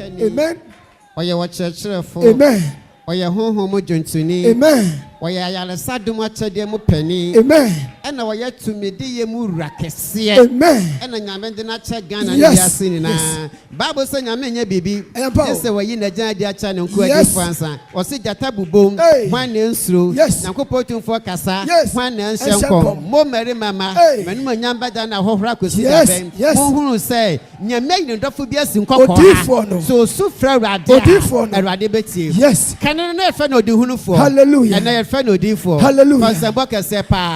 Amen. Oye wachurefo. Amen. Oye honhom dwontuni. Amen. Oye ayalesa dum achede mu pani. Amen. Ena oye tumidi ye mu rakese. Amen. Ena nyame de na che Ghana ni Yes. yasi ni na. Bible say nyame nya bibi. Ese we yi na gyan di acha ne nko adi fansa. O se jata bubom, hwan na nsuro. Nyankopɔ tumfo kasa, hwan na nhyenkom. Mo meri mama, menum nyamba da na hohora kosi da ben. Mo hunu say nyame ni ndofo bi asi nkokɔ. So su fra Awurade betie. Yes. Kanene na efe na odi hunufo. Hallelujah. And na efe na odi fo. Hallelujah.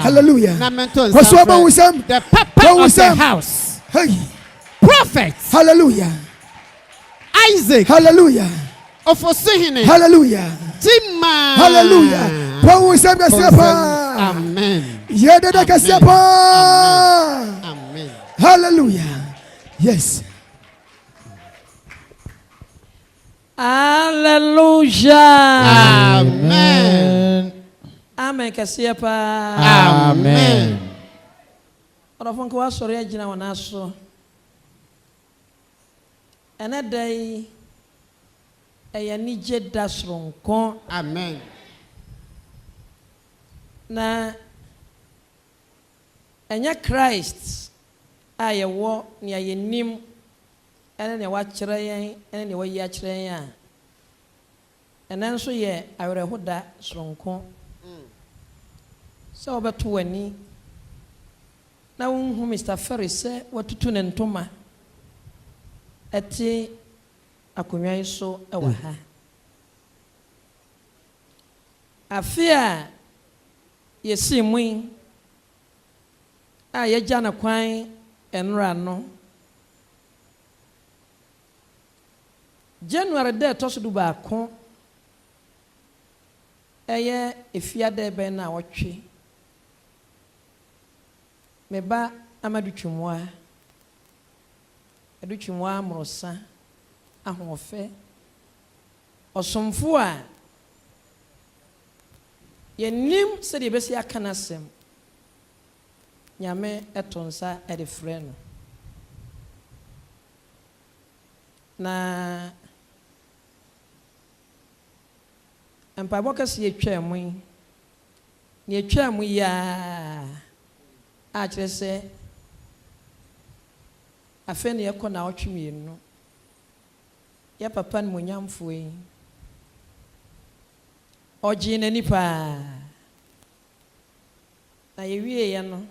Hallelujah. The papa of the house. Hey. Prophet. Hallelujah. Isaac. Hallelujah. Ofosuhine. Hallelujah. Gyimah. Hallelujah. Amen. Amen. Hallelujah. Yes. Hallelujah. Amen. Amen. Kasiapa. Amen. Orafonko wa sori agina wona so. Ene dai eyani je dasronko. Amen. Na enya Christ ayewo ni ayenim ene ne wa kire yen ene ne wa yi a kire yen a ene nso ye awerehoda sronko. So obeto wani na wonhu Mr. Ferris watutu ne ntoma ati akonwa iso ewa ha afia yesi muin a yeja na kwan enra no January de to so du ba ko eye efia de be na wotwe meba amadutwumwa adutwumwa amrosa ahofe osomfo a yenim se de besi akanasem nyame etonsa edefre no na empabo se etwa mu ni etwa mu ya a kire se afa ne yekɔ na otwemienu ya papa ne monyamfo yi oji na nipa na yewie ye no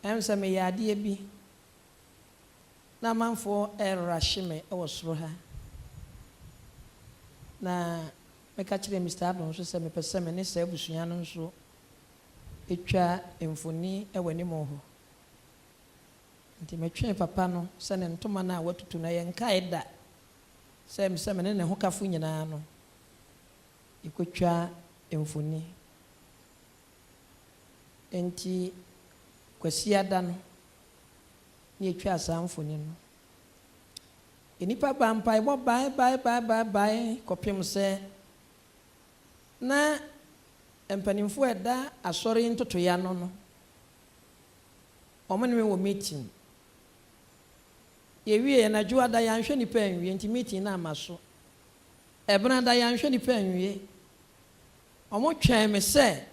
emse me yade bi na manfo erahime e wosoro ha na meka kire Mr. Adon so se me pese me ne se abusua no nso etwa emfoni e wani mo ho nti metwe papa no se ne ntoma na watutu na ye nka eda se me ne ho kafo nyina no ikotwa emfoni enti kwasi ada no ni etwa asamfoni no enipa bampai bo bye kopim se na empanimfo eda asori ntoto ya no omonwe wo meeting yewie na juada ya nhwe nipa enwie nti meeting na amaso ebna da ya nhwe nipa enwie omo twɛn me se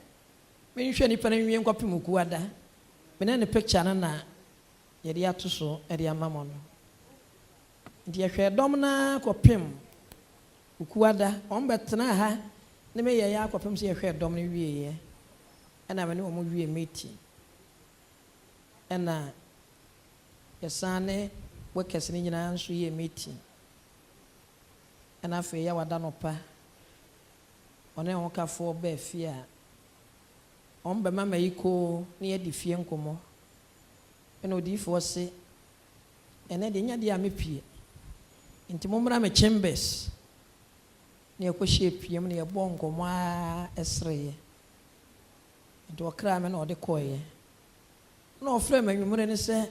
me nhwe nipa enwie nkopim kuada me na ne picture na yɛde ato so ɛde amamo no nti yɛhwɛ dɔm na kopim kuada ombetena ha ne me yɛ ya kopim se yɛhwɛ dɔm no wie yɛ ɛna me ne omo wie meeting ɛna yɛsane workers ni nyina nso yɛ meeting ɛna afei ya wada no pa ɔne ho kafo ba afie a ɔmba mama yiko ne yɛ di fie nkomo ɛna odifo se ɛna de nya de a mepie nti momra me chambers ne yɛkɔhye piem ne yɛbɔ nkomo a ɛsreye nti ɔkra me na ɔde kɔye na ɔfrɛ me nwumre ne sɛ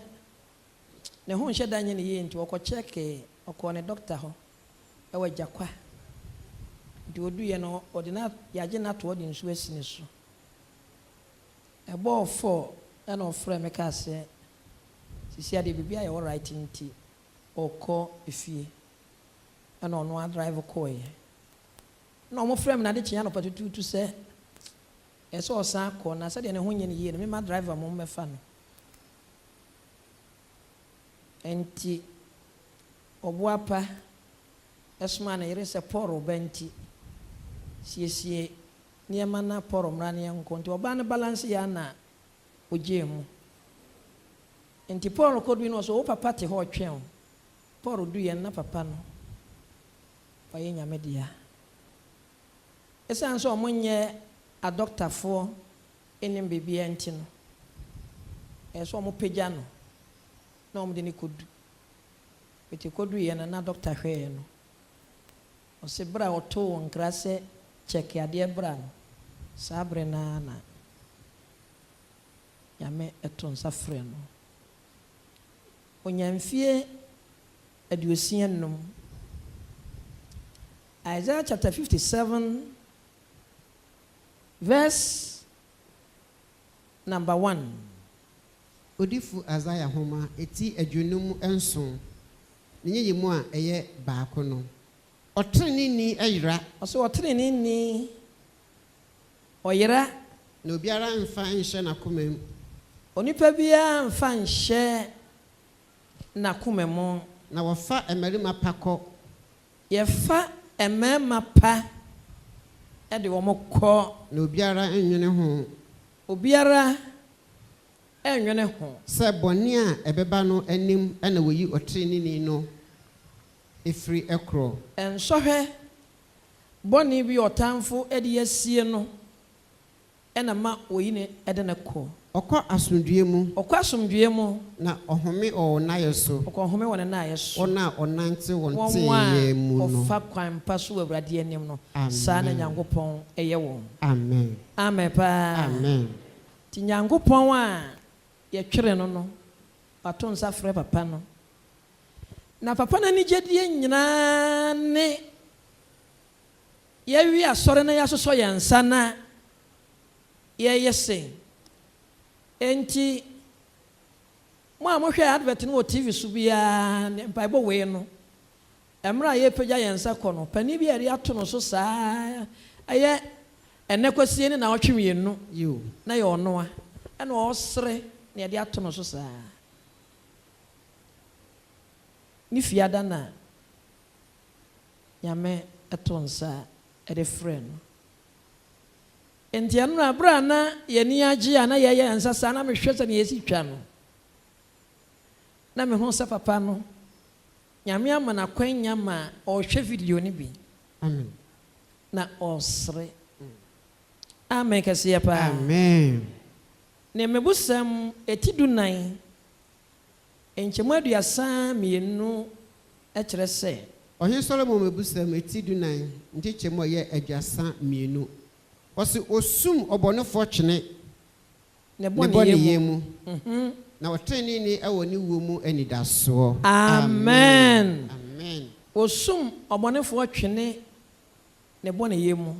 ne ho nhye da nye ne yɛ nti ɔkɔ check ɔkɔ ne doctor ho ɛwɔ jakwa nti oduye no ɔde yagye na to ɔde nsu asi ne so ɛbɔ ɔfɔ ɛna ɔfrɛ me ka sɛ sisi ade bibia yɛ wɔ right nti ɔkɔ efie ana ono a drive koye na omo frame na de kyen no patutu se ese osan akọ na se de ne ho nye ne yie no me ma driver mo mefa no enti obuapa esma na yere se poro benti siesie niema na poro mra ne nko nti oba ne balance ya na ogyemu enti poro kodwi no so o papa te ho twen poro du ye na papa no oye nyame dia esan so omonye a doctor for enim bibia enti no so omo pagya no na omo de ne kodu eti kodu ye na doctor hwe no o se bra oto nkra se check ade bra no sabre na nyame eto nsa frɛ no onyamfie aduosia nnum Isaiah chapter 57 verse number 1 Odifu Isaiah homa eti adwunum enson nenye yemu a eye baako no otrene ni ayira oso otrene ni oyira na obiara mfa nhye na komam onipa bia mfa nhye na komam na wofa emerima pakọ yefa emema pa ede wo mokọ na obiara enwene ho obiara enwene ho se boni a ebeba no anim na woyi otrene ni no efri ekro ensohwe boni bi otamfo ede yasie no ena ma oyine ede ne kọ okọ asomdue mu na ohome o na yeso okọ home wona na yeso ona onante wonte ye mu no ofa kwan paso awurade anim no sa na nyankopon eye won amen amen pa amen ti nyankopon a ye twere no ato nsa frɛ papa no na papa na ni gyedie nyina ne ye wi asɔre na ya soso ye nsa na ye yese enti mo a mo hwɛ advert no TV so bia mpaibo we no emra ye pagya ye nsa kɔ no pani bi eri ato no so saa aye enekosie ne na otwe no yo na ye ono a na osre na ye de ato no so saa ni fiada na nyame eto nsa e de friend enti anu abra na ye ni age ana ye nsa saa na me hwese na ye si twa no na me ho sa papa no nyame ama na kwanya ma o hwe video ni bi amen na osre amen kase pa amen ne mebusam etidunan enchemu aduasa mienu e kire se ohin Solomon mebusam etidunan nti chemu ye aduasa mienu osi osum obonefo twene ne bone yemu na otrene ni ewo ni wo mu anidaso amen amen osum obonefo twene ne bone yemu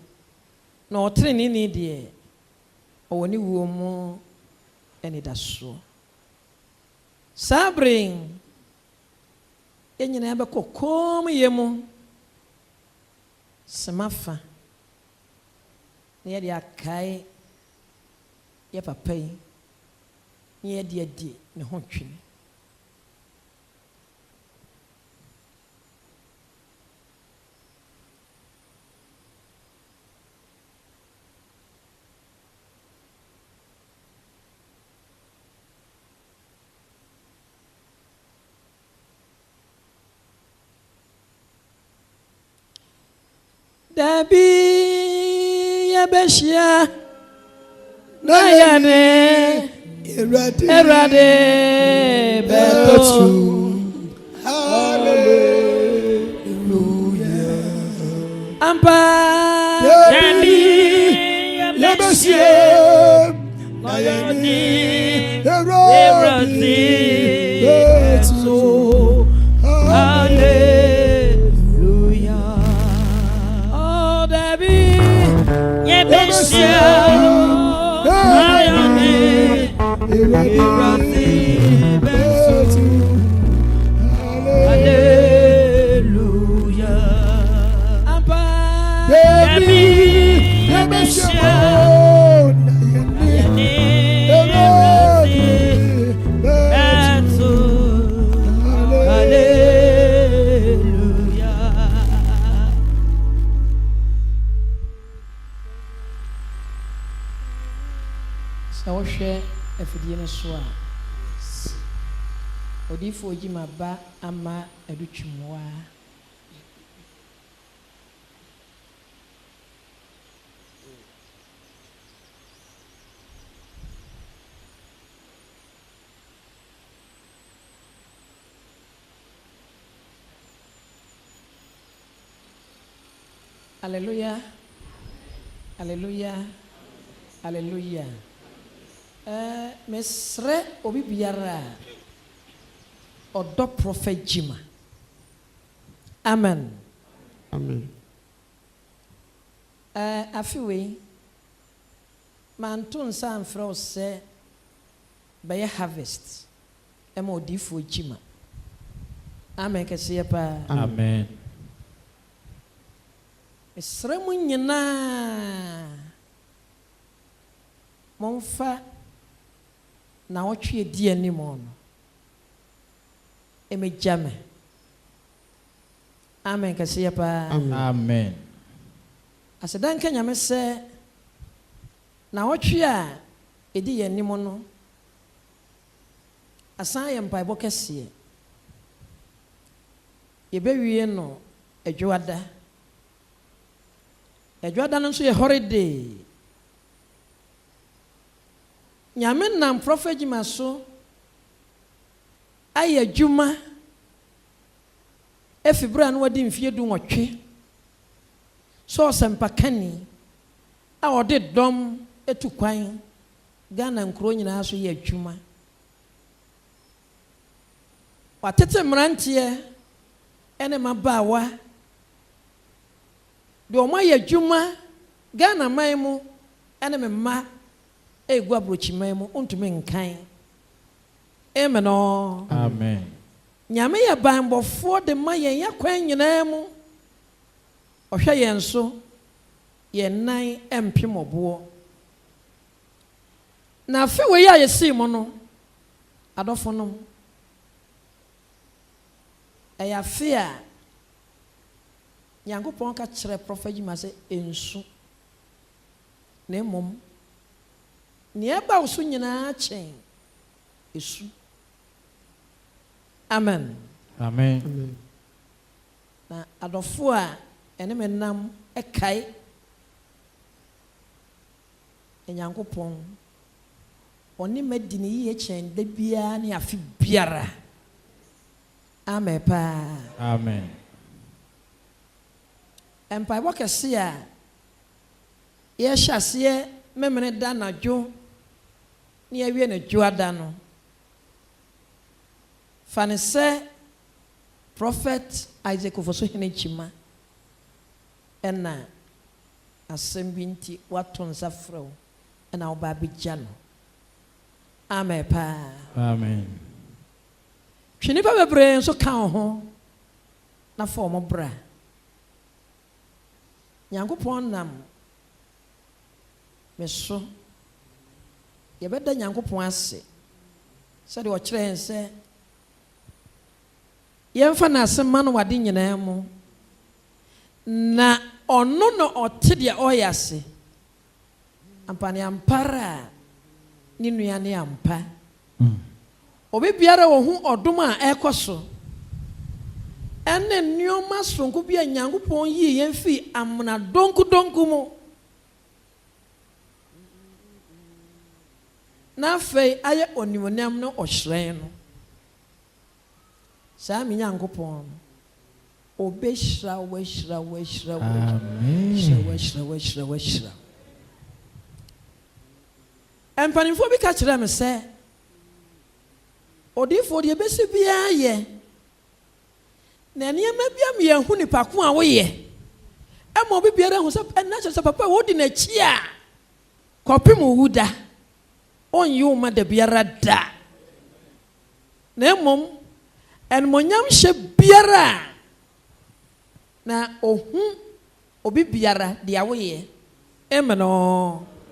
na otrene ni de owo ni wo mu anidaso sabring enyina be kokom yemu semafa ne de akai ye papa yi ne de adi ne ho twene Dabi yabeshia na yane erade beto hallelujah ampa Dabi yabeshia na yane erade beto hallelujah Hallelujah. wohwɛ afidie no so a odifo Gyimah ba ama adutwumwa Hallelujah. Hallelujah. Hallelujah. Mesre obi biara odo prophet Gyimah. Amen. Amen. Afiwe manton san frɛ se be harvest. Ema odifo Gyimah. Amen kese pa. Amen. Mesre mu nyina monfa na wotwe di anim no emejame. Amen kase pa. Amen. Asedan ka nyame se na wotwe a edi anim no asan ye mpaebo kase ye bewie no adwoada no nso ye holiday. Nyame nam prophet Gyimah so aye adwuma efibra no wadi mfie du nwotwe so sempakani a ode dom etu kwan Ghana nkro nyina so ye adwuma watete mrantie ene mabaawa de o maye adwuma Ghana man mu ene memma egwa brochiman mu untumi nkan. Amen. Amen. Nyame ya banbofo de ma yen yakwan nyina mu ohwe yen so yen nan empimobo na afi we ya yesi mu no adofo no eya fia Nyankopɔn ka kyerɛ prophet Gyimah se ensu na mom ni eba wo so nyina chen esu. Amen. Amen. Na adofo a ene menam ekai Nyankopɔn oni medini yi chen da bia ne afi biara. Amen pa. Amen. Empa bo kese a ye hyase memene da na dwo ne awie na dwoada no fane se prophet Isaac Ofoso hene Gyimah ena asem bi nti waton safro ena oba abigya no. Amen pa. Amen. Twini pa bebre nso ka ho na fa omo bra Nyankopɔn nam meso yebeda Nyankopɔn ase se de o kyerɛ nse yemfa na asema no wade nyina mu na ɔno no ɔte de ɔyase ampane ampara ni nua ne ampa obi biara wo hu ɔdom a ɛkɔso ene nneoma sonko bi a Nyankopɔn yi yemfi amna donku mu na fei aye onimonam no ɔhyerɛn no saa me Nyankopɔn obehyira wahyira empanifo bi ka kyerɛ me sɛ odifo de besi bia ye na nneɛma bia me yahu nipa ko a woyɛ ɛma obi biara hu sɛ ɛna kyerɛ sɛ papa wo di na chi a kɔpem wuda onyi wo ma da biara da na mmom enmonyam hye biara na ohu obi biara de awoyɛ. Amen.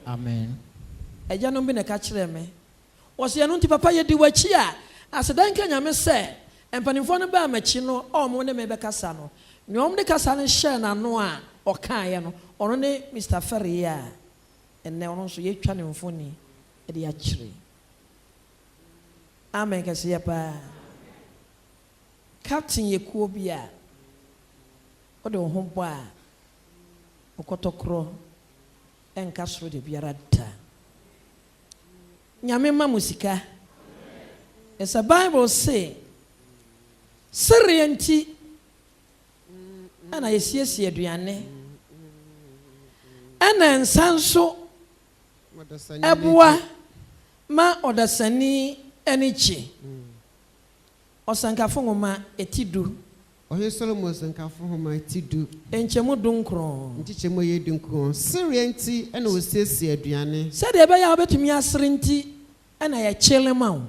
Amen. Eja no bi na ka kyerɛ me wɔse ɛno nti papa yɛ di wachi a asedan ka nyame sɛ empanimfo no ba machi no ɔmo ne me bɛkasa no ne ɔmo de kasa no hyɛ na no a ɔkaayɛ no ɔno ne Mr. Ferry a enne ɔno so yɛtwa ne mfoni edi achire. Amen kase ya pa. Captain yekuo bia. Ode wo ho bo a okotokro enka soro de biara da. Nyame ma musika. It's a Bible say Sirienti ana yesiesie aduane ana nsanso ebua ma odasani enichi osankafo ngoma etidu Ohe Solomon sankafo homa etidu enchemu dunkron ntichemu ye dunkron Sirienti ana osiesie aduane se de be ya obetumi asirenti ana ya chelema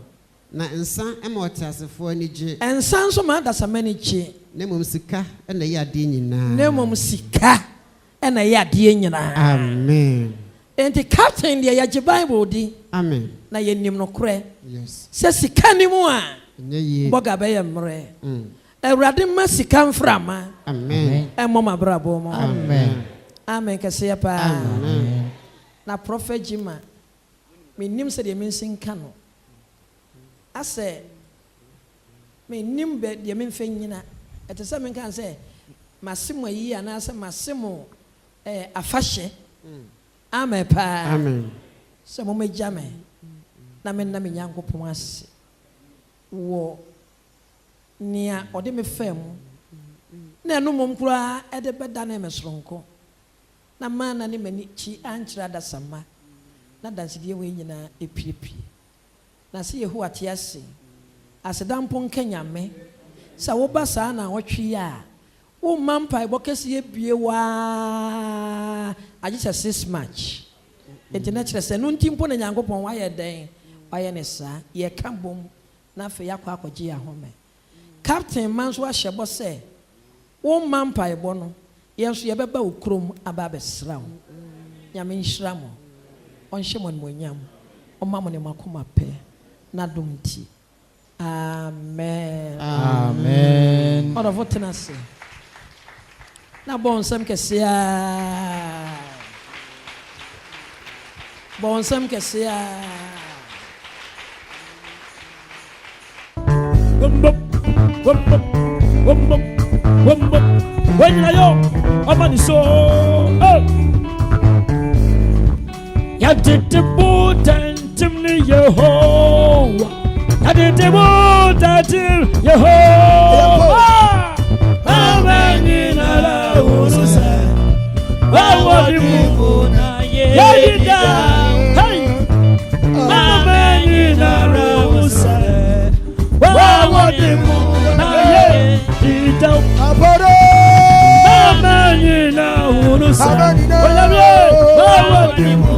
na nsa ema otasefo ani je ensan so ma dasamani che na mom sika na ya de nyina na mom sika na ya de nyina amen enti captain de ya Bible di amen na ye nim no kore yes se sika ni mu a nye boga be ye mre Awurade ma sika mframa amen mom abrabo mo amen amen kase ya pa amen na prophet Gyimah me nim se de me nsinka no ase me nim be de me mfa nyina etese me kan se masemo yi ana se masemo afahye amen pa amen se mo megya me na me na me nyankopon ase wo nia ode me fam na enu mom kura ede beda na me soronko na mana ne mani chi ankyira da sama na danside we nyina epiepie na se yehu atiase asedampo nkanyame sa wo ba sa na wotwe ya wo mampa ibokese ye bie wa agisa 6 March international se no ntimpo na nyankopon wa ye den wa ye ne sa ye ka bom na fe yakwa akogye ya home captain manso ahyebo se wo mampa ibo no ye nso ye beba okrom aba besra wo nyame nhira mo onhye mo nyam omamo ne makoma pe na dumti amen amen ora votenase na bonsam kesia when yo amani so ya did the boot and timney Yehovah ya did the boot and Yehovah amen in ala urusa wa dimu ya dida hey amen in ala urusa wa dimu na ye dida Aboro amen in ala urusa wa dimu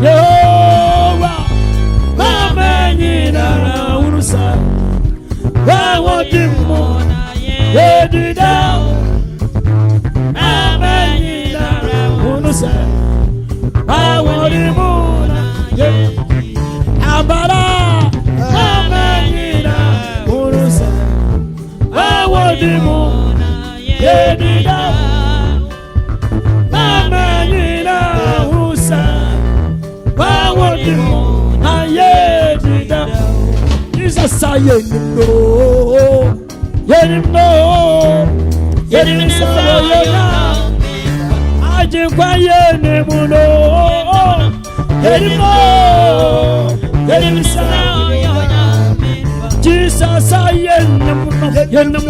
Yehovah, I want the moon, Abara, Amanina, Urusa. I want the moon, Yedida, Amanina, Urusa. I want the moon, Yedida. Jesus, I know, Aje kwaye ne muno Yerimo Jesus aye ne muno Yerimo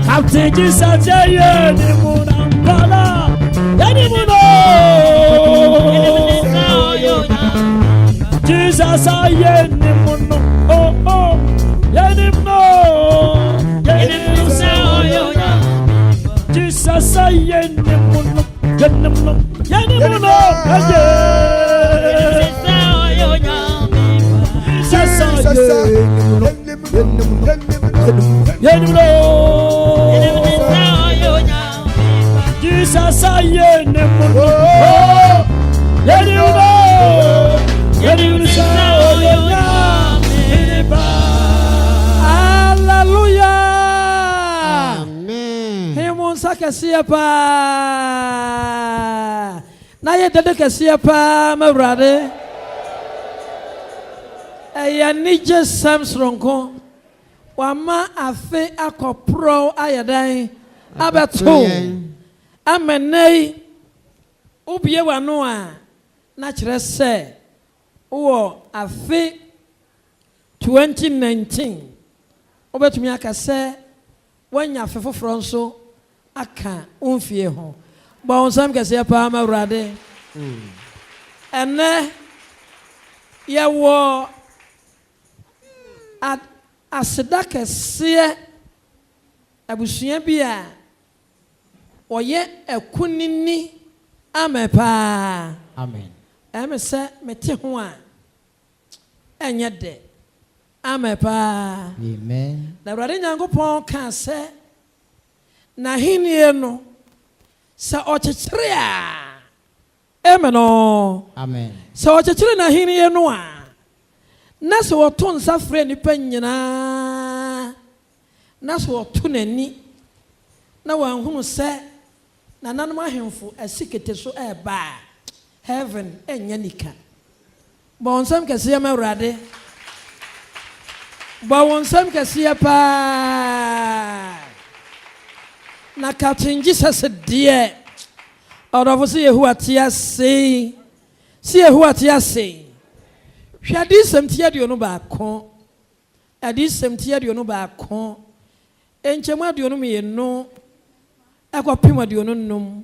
Captain Jesus aye ne muno Bala Yerimo Jesus aye ne muno oh Yerimo Jesus aye ne muno Yerimo kɛseɛ paa na yɛ dede kɛseɛ paa mawurade ɛyɛ nigye sam soronko wama afe akɔporɔ ayɛ dan abɛto amɛnɛi wobie w'ano a na kyerɛ sɛ wowɔ afe 2019 wobɛtumi aka sɛ woanya afe foforɔ nso aka womfie ho bɔ wo nsɛm kɛseɛ paa ma awurade ɛnɛ yɛwɔ aseda kɛseɛ abusua bi a wɔyɛ ɛkunini amɛ paa amen ɛmɛ sɛ mete ho a ɛnyɛ dɛ amɛ paa amen na awurade nyankopɔn kaa sɛ n'ahennie no sɛ ɔkyekyere a ɛmɛ no amen sɛ ɔkyekyere n'ahennie no a na sɛ wɔto nsa frɛ nnipa nyinaa na sɛ wɔto n'ani na wɔahunu sɛ nananom ahemfo asi kete so ɛreba a heaven ɛnyɛ nika bɔ wo nsɛm kɛseɛ ma awurade bɔ wo nsɛm kɛseɛ paa na Captain Jesus deɛ ɔdɔfo sɛ Yehowa te ase sɛ Yehowa te ase hwɛ adesɛm ti aduonu baako adesɛm ti aduonu baako enkyɛmu aduonu mmienu ɛkɔpem aduonu nnum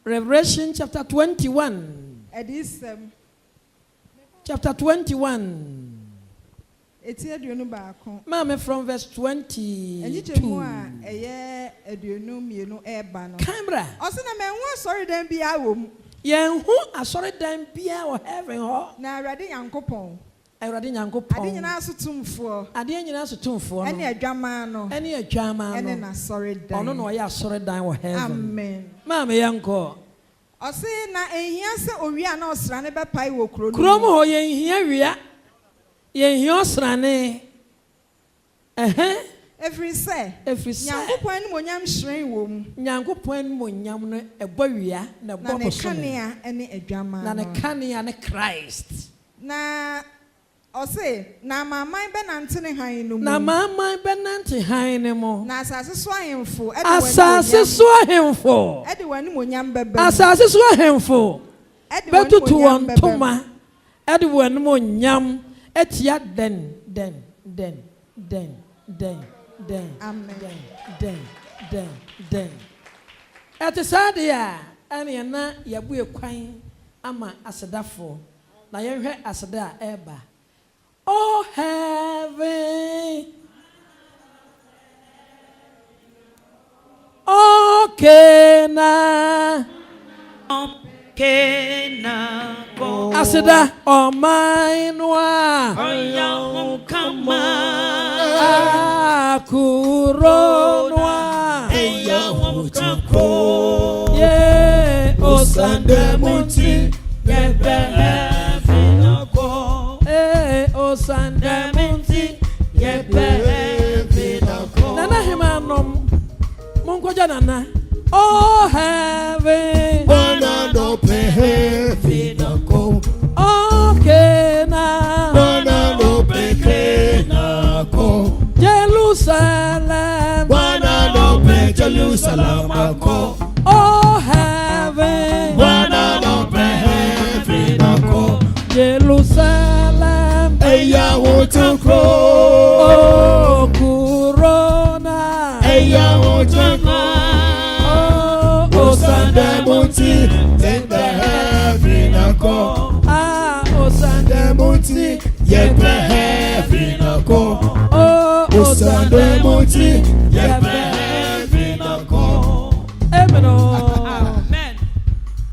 Revelation chapter 21 adesɛm chapter 21 eti aduonu baako maame from verse 22 enyikyɛmu a ɛyɛ aduonu mmienu ɛɛba no Canberra ɔsɛ na mɛnhu asɔredan bi awɔ mu yɛn ho asɔredan bia wɔ heaven hɔ na Awurade Nyankopɔn Awurade Nyankopɔn ade nyinaa so tumfoɔ adeɛ nyinaa so tumfoɔ no ɛne adwamaa no ɛne adwamaa ɛne no n'asɔredan ɔno na ɔyɛ asɔredan wɔ heaven amen maame yɛnkɔ ɔsɛ na ehia sɛ owia na ɔsra ne bɛpae wɔ kuro no kurom hɔ yɛn hia wia yɛn hia ɔsrane ɛfiri sɛ Nyankopɔn Nyankopɔn animonyam hyerɛn wɔ mu Nyankopɔn animonyam no ɛbɔ wia na na ɛbɔ ne bosome kanea ɛne adwamaa na ne no kanea ne Christ na ɔsɛ na amaaman bɛnante ne hann no mu na maaman bɛnante hann ne mu na asase so ahemfo asase so ahemfo ɛde wɔn animonyam bɛbɛ mu asase so ahemfo ɛde wɔn bɛtutu animonyam wɔn bɛbɛ mu ntoma ɛde wɔn animonyam atia den amen ɛte saa deɛ a ɛne na yɛbue kwan ama asedafoɔ na yɛhwɛ aseda a ɛreba oh heaven okay na aseda ɔman no a akuro no a ye osandemuti osandemuti nana hemanom monkoja nana oh heaven okay na Jerusalem oh heaven Jerusalem oh Corona oh Osandemuti Osandemuti oh Osandemuti Emeno